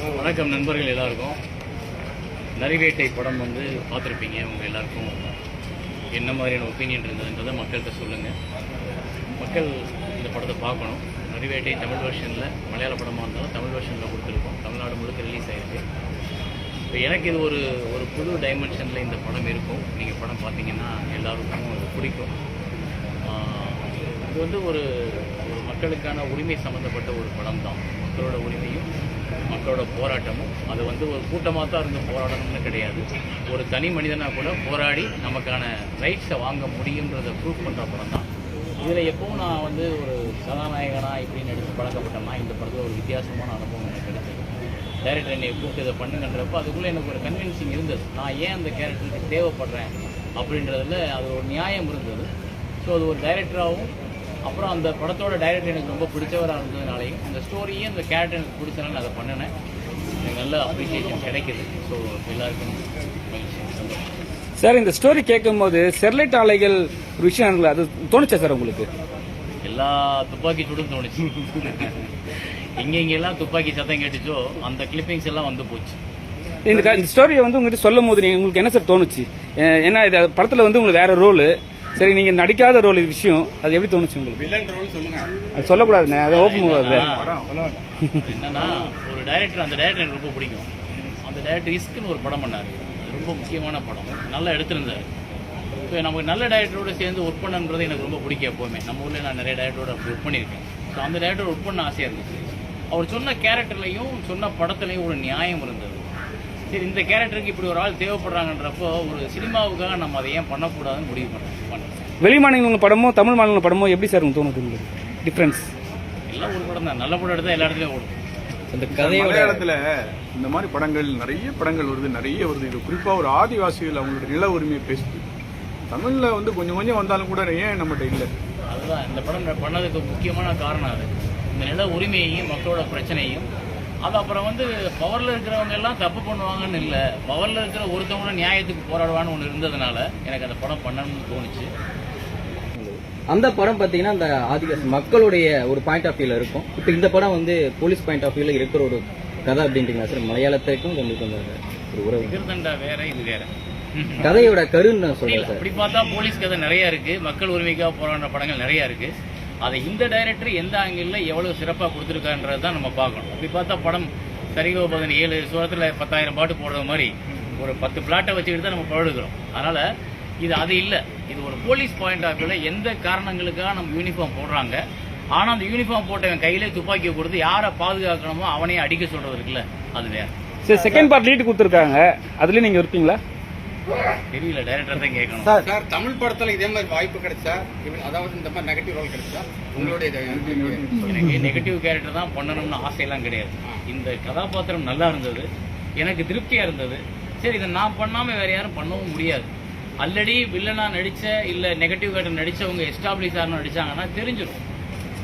வணக்கம் நண்பர்கள் எல்லாருக்கும். நரிவேட்டை படம் வந்து பார்த்துருப்பீங்க. உங்கள் எல்லாருக்கும் என்ன மாதிரியான ஒப்பீனியன் இருந்ததுன்றதை மக்கள்கிட்ட சொல்லுங்கள். மக்கள் இந்த படத்தை பார்க்கணும். நரிவேட்டை தமிழ் வெர்ஷனில், மலையாள படமாக இருந்தாலும் தமிழ் வெர்ஷனில் கொடுத்துருக்கோம். தமிழ்நாடு முழுக்க ரிலீஸ் ஆகிருக்கு. இப்போ எனக்கு இது ஒரு புது டைமென்ஷனில் இந்த படம் இருக்கும். நீங்கள் படம் பார்த்தீங்கன்னா எல்லாருக்கும் அது பிடிக்கும். இது வந்து ஒரு மக்களுக்கான உரிமை சம்மந்தப்பட்ட ஒரு படம் தான். மக்களோட உரிமையும் மக்களோட போராட்டமும், அது வந்து ஒரு கூட்டமாக தான் இருந்து போராடணும்னு கிடையாது. ஒரு தனி மனிதனாக கூட போராடி நமக்கான ரைட்ஸை வாங்க முடியுன்றதை ப்ரூவ் பண்ணுற படம் தான். இதில் எப்பவும் நான் வந்து ஒரு கதாநாயகனாக இப்படின்னு எடுத்து பழக்கப்பட்டேன்னா, இந்த படத்தில் ஒரு வித்தியாசமான அனுபவம் எனக்கு கிடைச்சது. டைரக்டர் என்னை கூப்பிட்டு இதை பண்ணுங்கன்றப்போ அதுக்குள்ளே எனக்கு ஒரு கன்வின்சிங் இருந்தது. நான் ஏன் அந்த கேரக்டருக்கு தேவைப்படுறேன் அப்படின்றதில் அது ஒரு நியாயம் இருந்தது. ஸோ அது ஒரு டைரக்டராகவும், அப்புறம் அந்த படத்தோட டைரக்டர் எனக்கு ரொம்ப பிடிச்சவராக இருந்ததுனாலையும், அந்த ஸ்டோரியே அந்த கேரக்டர் எனக்கு பிடிச்சனால நான் அதை பண்ணினேன். எனக்கு நல்ல அப்ரிசியேஷன் கிடைக்குது. ஸோ எல்லாருக்கும் சார், இந்த ஸ்டோரி கேட்கும் போது ஸ்டெர்லைட் ஆலைகள் ஒரு விஷயம் அது தோணுச்சா சார் உங்களுக்கு? எல்லா துப்பாக்கி சூடும் தோணுச்சு. எங்கெங்கெல்லாம் துப்பாக்கி சத்தம் கேட்டுச்சோ அந்த கிளிப்பிங்ஸ் எல்லாம் வந்து போச்சு. இந்த ஸ்டோரியை வந்து உங்ககிட்ட சொல்லும் போது உங்களுக்கு என்ன சார் தோணுச்சு? ஏன்னா இது படத்தில் வந்து உங்களுக்கு வேற ரோலு, சரி நீங்க நடிக்காத ரோல் இது விஷயம், அது எப்படி தோணுச்சு உங்களுக்கு? வில்லன் ரோல் சொல்லுங்க. அது சொல்லக்கூடாதுண்ணே, அதை ஓப்பன் பண்ணக்கூடாது. என்னன்னா, ஒரு டைரக்டர், அந்த டைரக்டர் எனக்கு ரொம்ப பிடிக்கும். அந்த டைரக்டர் இஸ்க்குன்னு ஒரு படம் பண்ணார். ரொம்ப முக்கியமான படம், நல்லா எடுத்திருந்தார். ஸோ நமக்கு நல்ல டைரக்டரோட சேர்ந்து ஒர்க் பண்ணுன்றது எனக்கு ரொம்ப பிடிக்கும். எப்போவுமே நம்ம ஊரில் நான் நிறைய டைரக்டரோட அப்படி ஒர்க் பண்ணியிருக்கேன். ஸோ அந்த டைரக்டர் ஒர்க் பண்ண ஆசையாக இருந்துச்சு. அவர் சொன்ன கேரக்டர்லையும் சொன்ன படத்துலையும் ஒரு நியாயம் இருந்தது. சரி, இந்த கேரக்டருக்கு இப்படி ஒரு ஆள் தேவைப்படுறாங்கன்றப்போ ஒரு சினிமாவுக்காக நம்ம அதை ஏன் பண்ணக்கூடாதுன்னு முடிவு பண்ணேன். வெளி மாநிலங்கள் படமோ தமிழ் மாநில படமோ எப்படி சார் தோணுது உங்களுக்கு? டிஃப்ரென்ஸ் எல்லாம் ஒரு படம் தான். நல்ல படம் எடுத்தால் எல்லா இடத்துலையும் ஓடும். இந்த மலையாளத்தில் இந்த மாதிரி படங்கள் நிறைய படங்கள் வருது, நிறைய வருது. இது குறிப்பாக ஒரு ஆதிவாசிகள் அவங்களோட நில உரிமையை பேசுது. தமிழில் வந்து கொஞ்சம் கொஞ்சம் வந்தாலும் கூட ஏன் நம்மகிட்ட இல்லை? அதுதான் இந்த படம் பண்ணதுக்கு முக்கியமான காரணம். அது இந்த நில உரிமையையும் மக்களோட பிரச்சனையும், அது அப்புறம் வந்து பவரில் இருக்கிறவங்க எல்லாம் தப்பு பண்ணுவாங்கன்னு இல்லை, பவரில் இருக்கிற ஒருத்தவங்க நியாயத்துக்கு போராடுவான்னு ஒன்று இருந்ததுனால எனக்கு அந்த படம் பண்ணணும்னு தோணுச்சு. அந்த படம் பார்த்தீங்கன்னா அந்த ஆதிவாசி மக்களுடைய ஒரு பாயிண்ட் ஆஃப் வியூல இருக்கும். இப்போ இந்த படம் வந்து போலீஸ் பாயிண்ட் ஆஃப் வியூல இருக்கிற ஒரு கதை அப்படின்றீங்களா சார்? மலையாளத்துக்கும் உங்களுக்கு ஒரு உறவு கிருதண்டா வேற, இது வேற. கதையோட கருன்னு சொல்றேன் சார். இப்படி பார்த்தா போலீஸ் கதை நிறைய இருக்கு, மக்கள் உரிமைக்காக போராடுற படங்கள் நிறைய இருக்கு. அதை இந்த டைரக்டர் எந்த ஆங்கிளில் எவ்வளவு சிறப்பாக கொடுத்துருக்கான்றது தான் நம்ம பார்க்கணும். அப்படி பார்த்தா படம் சரிகோ 17 சூரத்தில் 10,000 பாட்டு போடுற மாதிரி ஒரு 10 பிளாட்டை வச்சுக்கிட்டு தான் நம்ம பழகுறோம். அதனால இது அது இல்லை. இது ஒரு போலீஸ் பாயிண்ட் ஆஃப் வியூல எந்த காரணங்களுக்காக நம்ம யூனிஃபார்ம் போடுறாங்க, ஆனால் அந்த யூனிஃபார்ம் போட்டவன் கையிலே துப்பாக்கியை கொடுத்து யாரை பாதுகாக்கணுமோ அவனையே அடிக்க சொல்றது இருக்குல்ல, அது வேற. சரி, செகண்ட் பார்ட் லீட் கொடுத்துருக்காங்க, அதுலேயும் நீங்கள் இருப்பீங்களா? தெரியல, டைரக்டர் தான் கேட்கணும். சார், தமிழ் படத்துல இதே மாதிரி வாய்ப்பு கிடைச்சா, அதாவது இந்த மாதிரி நெகட்டிவ் ரோல் கிடைச்சா உங்களுடைய எனக்கு நெகட்டிவ் கேரக்டர் தான் பண்ணணும்னு ஆசையெல்லாம் கிடையாது. இந்த கதாபாத்திரம் நல்லா இருந்தது, எனக்கு திருப்தியா இருந்தது. சரி, இதை நான் பண்ணாம வேற யாரும் பண்ணவும் முடியாது. ஆல்ரெடி வில்லனா நடிச்ச இல்ல நெகட்டிவ் கேரக்டர் நடிச்சவங்க எஸ்டாப்ளிஷ் ஆகணும் நடிச்சாங்கன்னா தெரிஞ்சிடும்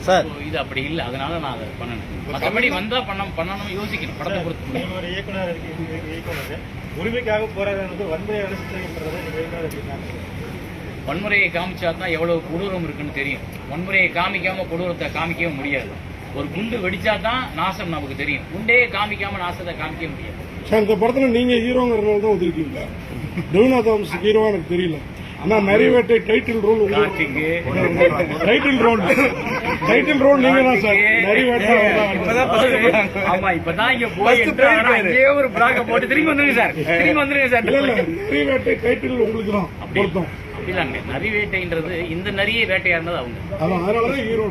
சார். இது அப்படி இல்லை, அதனால நான் அதை பண்ணணும். மற்றபடி வந்தா பண்ணணும் யோசிக்கணும். படத்தை பொறுத்து ஒரு இயக்குனர் உரிமைக்காக போராடுறது வன்முறையை காமிச்சா தான் எவ்வளவு கொடூரம் இருக்குன்னு தெரியும். வன்முறையை காமிக்காம கொடூரத்தை காமிக்கவே முடியாது. ஒரு குண்டு வெடிச்சா தான் நாசம் நமக்கு தெரியும். குண்டே காமிக்காம நாசத்தை காமிக்க முடியாது. சார், இந்த படத்துல நீங்க ஹீரோங்கிறனால தான் ஒதுக்கிட்டீங்களா? தேவநாதாம்ஸ் ஹீரோவா எனக்கு தெரியல. ஆனா நரிவேட்டை டைட்டில் ரோல் டைட்டில் ரோல் நீங்க தான் சார். நரிவேட்டை ஆமா, இப்பதான் இங்க போய் ஒரு பிளாக போட்டு திரும்பி வந்துருங்க சார், திரும்பி வந்துருங்க சார். நரிவேட்டை டைட்டில் உங்களுக்கு தான் பொருத்தம். அப்படிலாங்க, நரிவேட்டைன்றது இந்த நரியை வேட்டையாடுறது அவங்க. அதனாலதான் ஹீரோ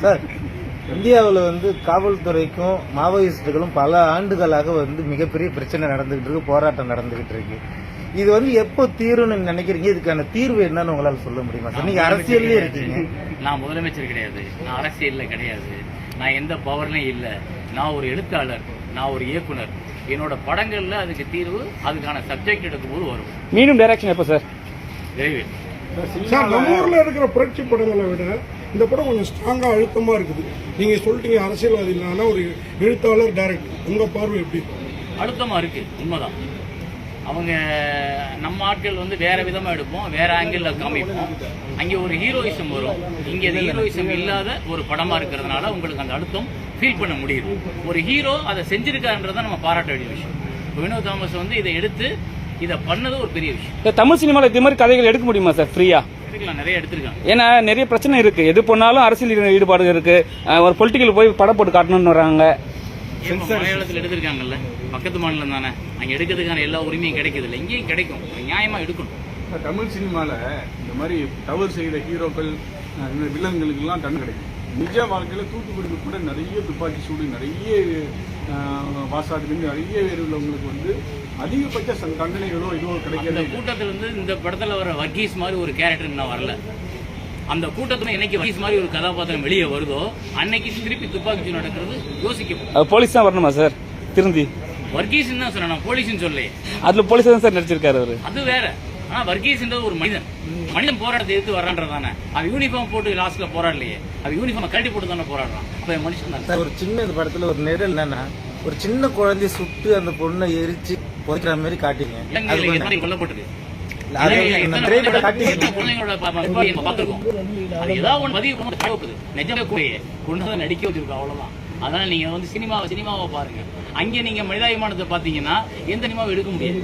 சார். இந்தியாவில் வந்து காவல்துறைக்கும் மாவோயிஸ்டுகளும் பல ஆண்டுகளாக வந்து மிகப்பெரிய பிரச்சனை நடந்துகிட்டு இருக்கு, போராட்டம் நடந்துகிட்டு இருக்கு. இது வந்து எப்போ தீரும்னு நினைக்கிறீங்க? இதுக்கான தீர்வு என்னன்னு உங்களால சொல்ல முடியுமா சார்? நீங்க அரசியல்லே இருக்கீங்க. நான் முதலமைச்சர் கிடையாது, நான் அரசியல்ல கிடையாது, நான் எந்த பவர்லையும் இல்லை. நான் ஒரு எழுத்தாளர், நான் ஒரு இயக்குனர். என்னோட படங்கள்ல அதுக்கு தீர்வு, அதுக்கான சப்ஜெக்ட் எடுக்கும்போது வரும். மீண்டும் டைரக்ஷன் எப்போ சார்? விரைவில் சார். நம்ம ஊர்ல இருக்கிற புரட்சி படங்களை விட இந்த படம் கொஞ்சம் ஸ்ட்ராங்கா அழுத்தமா இருக்குது. நீங்க சொல்லிட்டீங்க அரசியல்வாதி இல்லைன்னா ஒரு எழுத்தாளர் டைரக்டர், உங்க பார்வை எப்படி? அழுத்தமா இருக்கு, உண்மைதான். அவங்க நம்ம ஆட்கள் வந்து வேற விதமா எடுப்போம், வேற ஆங்கிள் காமிப்போம். அங்கே ஒரு ஹீரோயிசம் வரும், இங்கே அது ஹீரோயிசம் இல்லாத ஒரு படமா இருக்கிறதுனால உங்களுக்கு அந்த அழுத்தம் ஃபீல் பண்ண முடியுது. ஒரு ஹீரோ அதை செஞ்சிருக்காருன்றதை நம்ம பாராட்ட வேண்டிய விஷயம். வினோத் தாமஸ் வந்து இதை எடுத்து இதை பண்ணது ஒரு பெரிய விஷயம். தமிழ் சினிமாவில் இதே மாதிரி கதைகள் எடுக்க முடியுமா சார் ஃப்ரீயா? எடுக்கலாம், நிறைய எடுத்திருக்காங்க. ஏன்னா நிறைய பிரச்சனை இருக்கு, எது பண்ணாலும் அரசியல் ஈடுபாடு இருக்கு. ஒரு பொலிட்டிக்கல் போய் படம் போட்டு காட்டணும்னு வராங்க. மலையாளத்தில் எடுத்திருக்காங்கல்ல, பக்கத்து மாநிலம் தானே, அங்கே எடுக்கிறதுக்கான எல்லா உரிமையும் கிடைக்குது இல்லை, இங்கேயும் கிடைக்கும், நியாயமா எடுக்கணும். தமிழ் சினிமாவில் இந்த மாதிரி தவறு செய்த ஹீரோக்கள் வில்லன்களுக்கெல்லாம் தண்டனை கிடைக்கும். நிஜ வாழ்க்கையில் தூத்துக்குடிக்கு கூட நிறைய துப்பாக்கி சூடு, நிறைய வாசாதுலேருந்து நிறைய பேர் உள்ளவங்களுக்கு வந்து அதிகபட்ச தண்டனைகளோ இதுவோ கிடைக்கிறது. அந்த கூட்டத்தில் வந்து இந்த படத்தில் வர வர்கீஸ் மாதிரி ஒரு கேரக்டர் இன்னும் வரல. அந்த கூட்டத்தில் என்னைக்கு வர்கீஸ் மாதிரி ஒரு கதாபாத்திரம் வெளியே வருதோ அன்னைக்கு திருப்பி துப்பாக்கி சூடு நடக்கிறது யோசிக்கும். போலீஸ் தான் வரணுமா சார் திருந்தி? வர்கீஸ் தான் சொன்னேன், நான் போலீஸ்னு சொல்லலையே. அதுல போலீஸ் தான் சார் நடிச்சிருக்காரு அவரு. அது வேற. ஆனா வர்கீஸ்ன்றது ஒரு மனிதன் போராட்டத்தை எடுத்து வர்றான்றதானே. அது யூனிஃபார்ம் போட்டு லாஸ்ட்ல போராடலையே, அது யூனிஃபார்ம் கழட்டி போட்டு தானே போராடுறான். அப்ப மனுஷன் தான். ஒரு சின்ன இந்த படத்துல ஒரு நிரல் என்னன்னா, ஒரு சின்ன குழந்தைய சுட்டு அந்த பொண்ணை எரிச்சு புதைக்கிற மாதிரி காட்டிங்க. இலங்கையில கொல்லப்பட்டது. நடிக்க வச்சிருக்கோம், அவ்வளவுதான். அதனால நீங்க வந்து சினிமாவை பாருங்க. அங்கே நீங்க மனிதாபிமானத்தை பாத்தீங்கன்னா எந்த சினிமாவை எடுக்க முடியாது.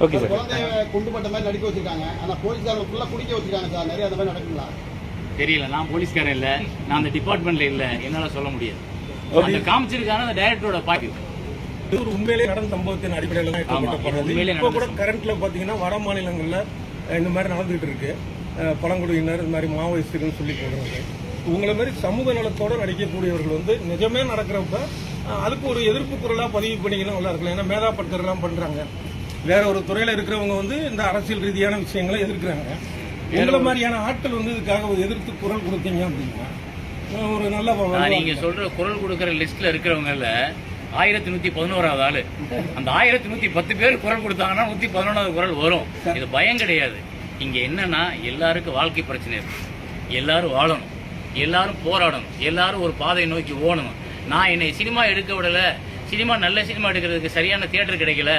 Okay sir. குண்டுபட்ட மாதிரி நடிக்க வச்சிருக்காங்க, ஆனா போலீஸ்காரங்க ஃபுல்லா குடிக்க வச்சிருக்காங்க சார். நிறைய அந்த மாதிரி நடக்குங்களா தெரியல, நான் போலீஸ்காரன் இல்ல, நான் அந்த டிபார்ட்மெண்ட்ல இல்ல, என்னால சொல்ல முடியாது. அந்த காமிச்சிருக்கான அந்த டைரக்டரோட பாய்வு ஒரு உண்மையிலே நடந்த சம்பவத்தின் அடிப்படையில் தான் எடுக்கப்பட்டது. இப்போ கூட கரண்ட்ல பாத்தீங்கன்னா வட மாநிலங்கள்ல இந்த மாதிரி நடந்துகிட்டு இருக்கு. பழங்குடியினர் இந்த மாதிரி மாவோயிஸ்டுன்னு சொல்லி போடுறாங்க. உங்களை மாதிரி சமூக நலத்தோட நடிக்கக்கூடியவர்கள் வந்து நிஜமே நடக்கிறப்ப அதுக்கு ஒரு எதிர்ப்பு குரலா பதிவு பண்ணிக்கணும் நல்லா இருக்கலாம். ஏன்னா மேதா பட்கர் எல்லாம் பண்றாங்க, வேற ஒரு துறையில இருக்கிறவங்க வந்து இந்த அரசியல் ரீதியான விஷயங்களை எதிர்க்கிறாங்க. எங்களை மாதிரியான ஆட்கள் வந்து இதுக்காக ஒரு எதிர்த்து குரல் கொடுத்தீங்க அப்படின்னா ஒரு நல்ல. நீங்க சொல்ற குரல் கொடுக்கிற லிஸ்ட்ல இருக்கிறவங்கல 1111வது ஆளு. அந்த 1110 பேர் குரல் கொடுத்தாங்கன்னா 111வது குரல் வரும். இது பயம் கிடையாது. இங்க என்னன்னா எல்லாருக்கும் வாழ்க்கை பிரச்சனை இருக்கு, எல்லாரும் வாழணும், எல்லாரும் போராடணும், எல்லாரும் ஒரு பாதையை நோக்கி ஓடணும். நான் என்னை சினிமா எடுக்க விடல, சினிமா நல்ல சினிமா எடுக்கிறதுக்கு சரியான தியேட்டர் கிடைக்கல,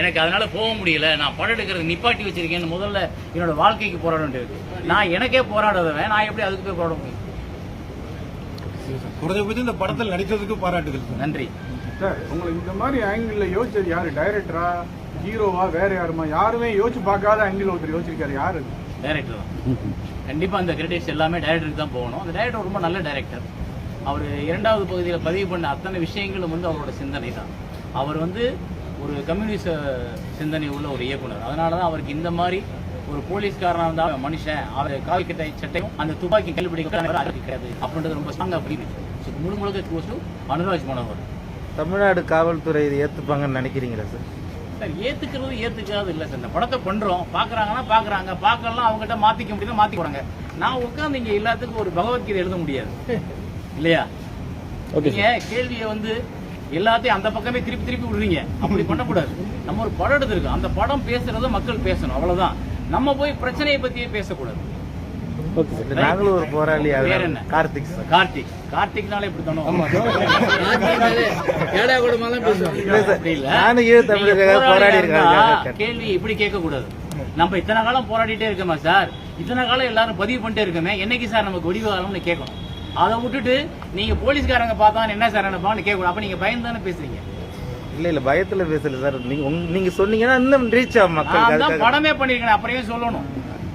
எனக்கு அதனால போக முடியல, நான் படம் எடுக்கிறது நிப்பாட்டி வச்சிருக்கேன்னு முதல்ல என்னோட வாழ்க்கைக்கு போராட வேண்டியது. நான் எனக்கே போராடாதவன் நான் எப்படி அதுக்கு போய் போராட முடியும்? குறைஞ்சபட்சம் இந்த படத்தில் நடித்ததுக்கு பாராட்டுகள். நன்றி சார். உங்களை இந்த மாதிரி ஆங்கிள் யோசிச்சது யாரு? டைரக்டரா, ஹீரோவா, வேற யாருமா? யாருமே யோசிச்சு பார்க்காத ஆங்கிள் ஒருத்தர் யோசிச்சிருக்காரு. யாரு? டைரக்டர் தான். கண்டிப்பா அந்த கிரெடிட்ஸ் எல்லாமே டைரக்டருக்கு தான் போகணும். அந்த டைரக்டர் ரொம்ப நல்ல டைரக்டர். அவர் 2வது பகுதியில் பதிவு பண்ண அத்தனை விஷயங்களும் வந்து அவரோட சிந்தனை தான். அவர் வந்து ஒரு கம்யூனிஸ்ட் சிந்தனை உள்ள ஒரு இயக்குனர். அதனால தான் அவருக்கு இந்த மாதிரி ஒரு போலீஸ்காரனா இருந்தா மனுஷன் அவர் கால் கிட்ட சட்டையும் அந்த துப்பாக்கி கைப்பிடிக்கிறது அப்படின்றது ரொம்ப ஸ்ட்ராங்கா புரியுது. முழுக்க அனுராஜ் மனோகர். தமிழ்நாடு காவல்துறை இதை ஏத்துப்பாங்கன்னு நினைக்கிறீங்களா சார்? சார் ஏத்துக்கிறது ஏத்துக்காது இல்ல சார். இந்த படத்தை பண்றோம், பாக்குறாங்கன்னா பாக்குறாங்க, பாக்கலாம் அவங்ககிட்ட மாத்திக்க முடியுது மாத்தி போறாங்க. நான் உட்காந்து இங்க எல்லாத்துக்கும் ஒரு பகவத்கீதை எழுத முடியாது இல்லையா? நீங்க கேள்வியை வந்து எல்லாத்தையும் அந்த பக்கமே திருப்பி திருப்பி விடுறீங்க. அப்படி பண்ணக்கூடாது. நம்ம ஒரு படம் எடுத்திருக்கோம், அந்த படம் பேசுறத மக்கள் பேசணும், அவ்வளவுதான். நம்ம போய் பிரச்சனையை பத்தியே பேசக்கூடாது. நாங்களும் ஒரு போராளி. பேர் என்ன? கார்த்திக். கார்த்திக்னால இப்படி தானோ? கேள்வி இப்படி கேட்க கூடாது. நம்ம இத்தனை காலம் போராடிட்டே இருக்கோமா சார்? இத்தனை காலம் எல்லாரும் பதிவு பண்ணிட்டே இருக்கோமே, என்னைக்கு சார் நமக்கு ஒடிவு காலம்னு கேட்கணும். அதை விட்டுட்டு நீங்க போலீஸ்காரங்க பார்த்தா என்ன சார் நினைப்பான்னு கேட்கணும். அப்ப நீங்க பயந்து தானே பேசுறீங்க. இல்ல பயத்துல பேசல சார். நீங்க சொன்னீங்கன்னா இன்னும் ரீச் ஆகும் மக்கள். படமே பண்ணிருக்கேன் அப்படியே சொல்லணும்.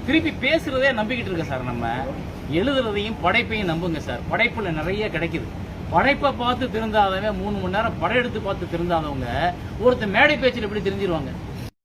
திருப்பி பேசுறதே நம்பிக்கிட்டு இருக்க சார். நம்ம எழுதுறதையும் படைப்பையும் நம்புங்க சார். படைப்புல நிறைய கிடைக்குது. படைப்பை பார்த்து திருந்தாதவங்க 3 மணி நேரம் படம் எடுத்து பார்த்து திருந்தாதவங்க ஒருத்தர் மேடை பேச்சில் எப்படி தெரிஞ்சிருவாங்க?